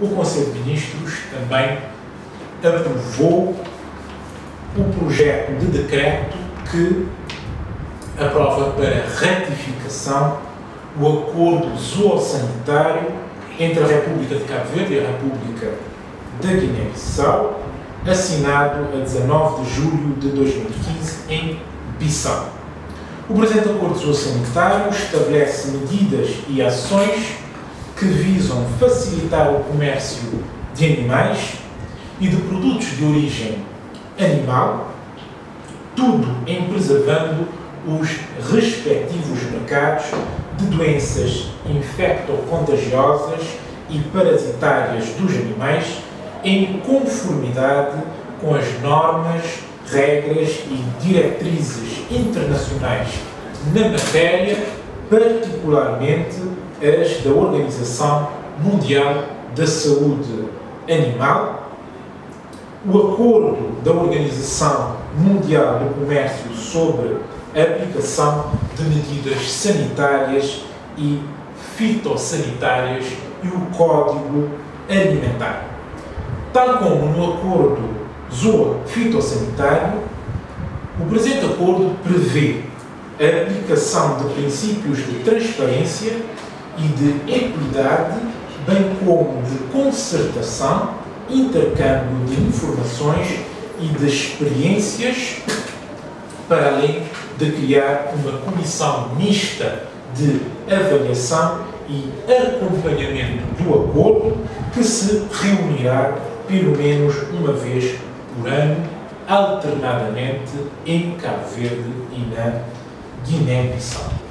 o Conselho de Ministros também aprovou o projeto de decreto que aprova para ratificação o acordo zoossanitário entre a República de Cabo Verde e a República da Guiné-Bissau, assinado a 19 de julho de 2015 em Bissau. O presente acordo zoossanitário estabelece medidas e ações que visam facilitar o comércio de animais e de produtos de origem animal, tudo em preservando os respectivos mercados de doenças infectocontagiosas e parasitárias dos animais, em conformidade com as normas, regras e diretrizes internacionais na matéria, particularmente as da Organização Mundial da Saúde Animal, o Acordo da Organização Mundial do Comércio sobre a aplicação de medidas sanitárias e fitossanitárias e o Código Alimentar. Tal como no Acordo Zoofitossanitário, o presente acordo prevê a aplicação de princípios de transparência e de equidade, bem como de concertação, intercâmbio de informações e de experiências, para além de criar uma comissão mista de avaliação e acompanhamento do acordo, que se reunirá pelo menos uma vez por ano, alternadamente em Cabo Verde e na Guiné-Bissau.